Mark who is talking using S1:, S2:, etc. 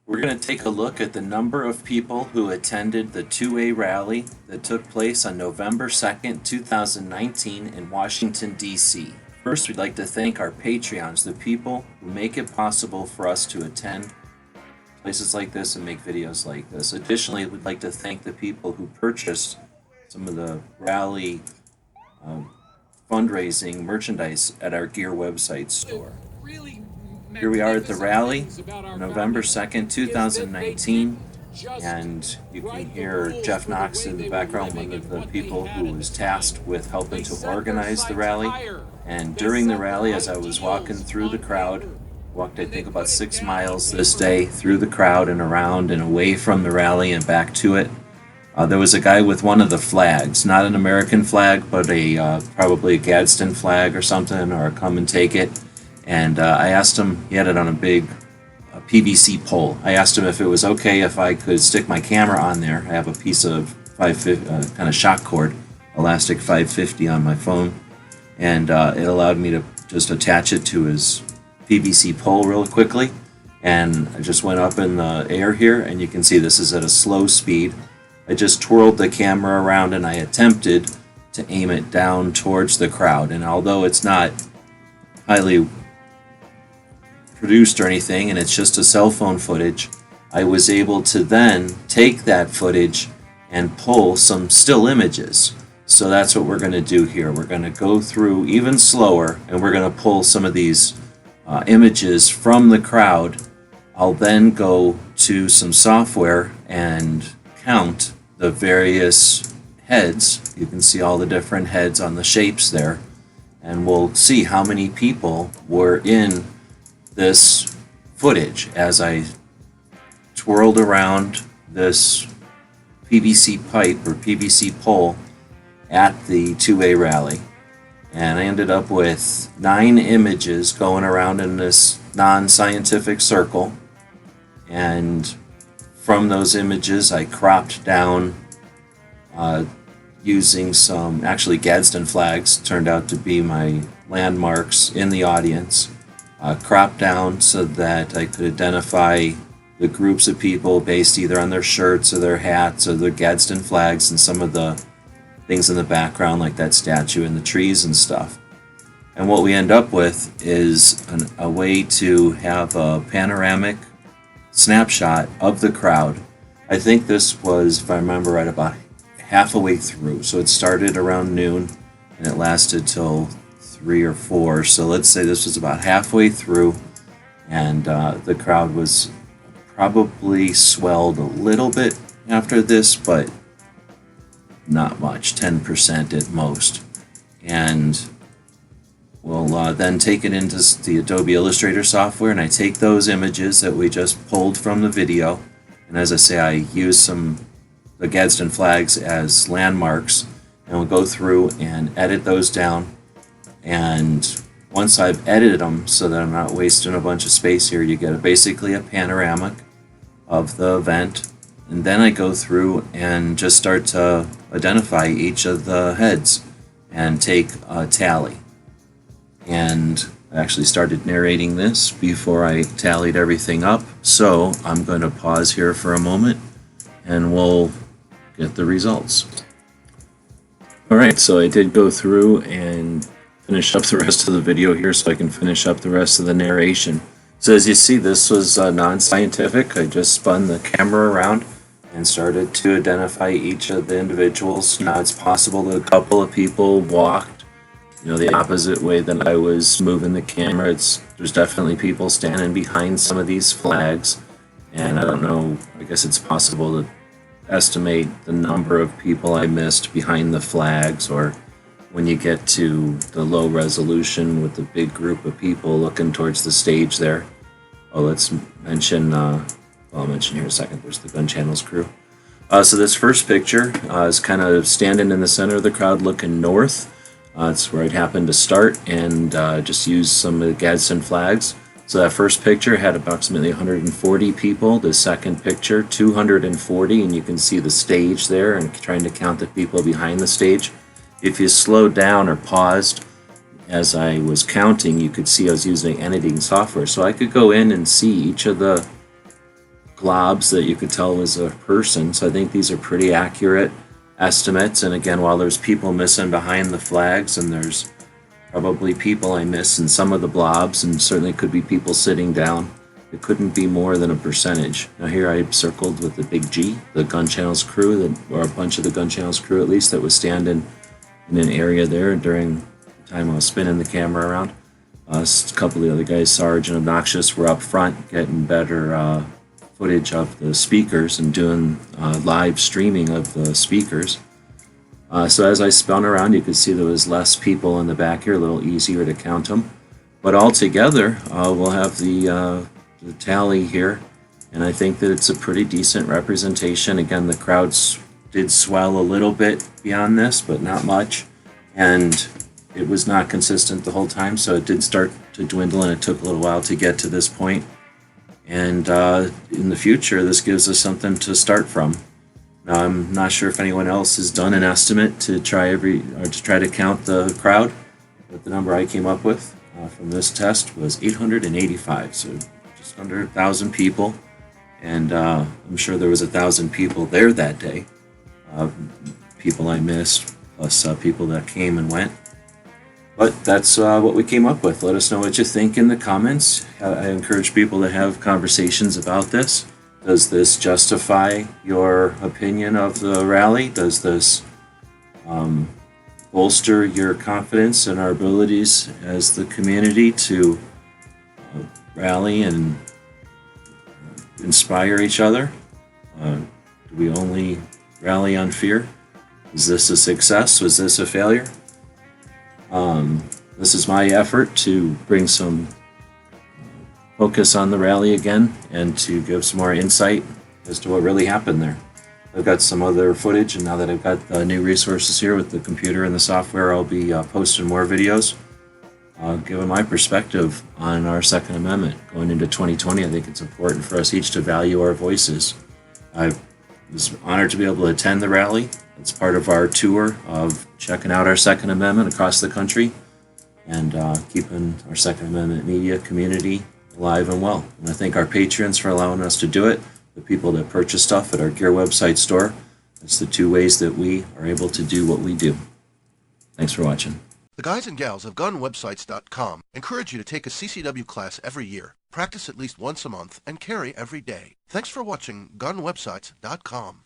S1: We're going to take a look at the number of people who attended the 2A rally that took place on November 2nd, 2019 in Washington, D.C. First, we'd like to thank our Patreons, the people who make it possible for us to attend places like this and make videos like this. Additionally, we'd like to thank the people who purchased some of the rally fundraising merchandise at our gear website store. Here we are at the rally, November 2nd, 2019, and you can hear Jeff Knox in the background, one of the people who was tasked with helping to organize the rally. And during the rally, as I was walking through the crowd, walked I think about 6 miles this day through the crowd and around and away from the rally and back to it, there was a guy with one of the flags, not an American flag, but probably a Gadsden flag or something, or a come and take it. And I asked him, he had it on a big PVC pole. I asked him if it was okay if I could stick my camera on there. I have a piece of 550, kind of shock cord, elastic 550 on my phone. And it allowed me to just attach it to his PVC pole real quickly. And I just went up in the air here, and you can see this is at a slow speed. I just twirled the camera around and I attempted to aim it down towards the crowd. And although it's not highly produced or anything, and it's just a cell phone footage, I was able to then take that footage and pull some still images. So that's what we're going to do here. We're going to go through even slower, and we're going to pull some of these images from the crowd. I'll then go to some software and count the various heads. You can see all the different heads on the shapes there, and we'll see how many people were in this footage as I twirled around this PVC pipe or PVC pole at the 2A rally. And I ended up with 9 images going around in this non-scientific circle. And from those images, I cropped down using some, actually Gadsden flags turned out to be my landmarks in the audience. Cropped down so that I could identify the groups of people based either on their shirts or their hats or their Gadsden flags and some of the things in the background like that statue and the trees and stuff. And what we end up with is a way to have a panoramic snapshot of the crowd. I think this was, if I remember right, about half a way through. So it started around noon and it lasted till 3 or 4. So let's say this was about halfway through, and the crowd was probably swelled a little bit after this, but not much, 10% at most. And we'll then take it into the Adobe Illustrator software, and I take those images that we just pulled from the video, and as I say, I use the Gadsden flags as landmarks, and we'll go through and edit those down. And once I've edited them so that I'm not wasting a bunch of space here, you get basically a panoramic of the event. And then I go through and just start to identify each of the heads and take a tally. And I actually started narrating this before I tallied everything up. So I'm going to pause here for a moment and we'll get the results. Alright, so I did go through and finish up the rest of the video here so I can finish up the rest of the narration. So as you see, this was non-scientific. I just spun the camera around and started to identify each of the individuals. Now it's possible that a couple of people walked, the opposite way that I was moving the camera. There's definitely people standing behind some of these flags, and I don't know, I guess it's possible to estimate the number of people I missed behind the flags, or when you get to the low resolution with the big group of people looking towards the stage there. Oh, let's mention, I'll mention here in a second, there's the Gun Channels crew. So this first picture is kind of standing in the center of the crowd looking north. It's where it happened to start, and just use some of the Gadsden flags. So that first picture had approximately 140 people. The second picture, 240, and you can see the stage there and trying to count the people behind the stage. If you slowed down or paused as I was counting, you could see I was using editing software. So I could go in and see each of the globs that you could tell was a person. So I think these are pretty accurate estimates. And again, while there's people missing behind the flags, and there's probably people I miss in some of the blobs, and certainly could be people sitting down, it couldn't be more than a percentage. Now here I circled with the big G, the gun channels crew, or a bunch of the gun channels crew at least, that was standing in an area there during the time I was spinning the camera around. A couple of the other guys, Sarge and Obnoxious, were up front getting better footage of the speakers and doing live streaming of the speakers. So as I spun around, you could see there was less people in the back here, a little easier to count them. But all together, we'll have the tally here, and I think that it's a pretty decent representation. Again, the crowds did swell a little bit beyond this, but not much, and it was not consistent the whole time, so it did start to dwindle, and it took a little while to get to this point. And in the future, this gives us something to start from. Now, I'm not sure if anyone else has done an estimate to try to count the crowd, but the number I came up with from this test was 885, so just under 1,000 people, and I'm sure there was 1,000 people there that day. People I missed, plus people that came and went. But that's what we came up with. Let us know what you think in the comments. I encourage people to have conversations about this. Does this justify your opinion of the rally? Does this bolster your confidence in our abilities as the community to rally and inspire each other? Do we only rally on fear? Is this a success? Was this a failure? This is my effort to bring some focus on the rally again and to give some more insight as to what really happened there. I've got some other footage, and now that I've got the new resources here with the computer and the software, I'll be posting more videos giving my perspective on our Second Amendment going into 2020. I think it's important for us each to value our voices. I was honored to be able to attend the rally. It's part of our tour of checking out our Second Amendment across the country and keeping our Second Amendment media community alive and well. And I thank our patrons for allowing us to do it, the people that purchase stuff at our gear website store. That's the two ways that we are able to do what we do. Thanks for watching.
S2: The guys and gals of GunWebsites.com encourage you to take a CCW class every year, practice at least once a month, and carry every day. Thanks for watching GunWebsites.com.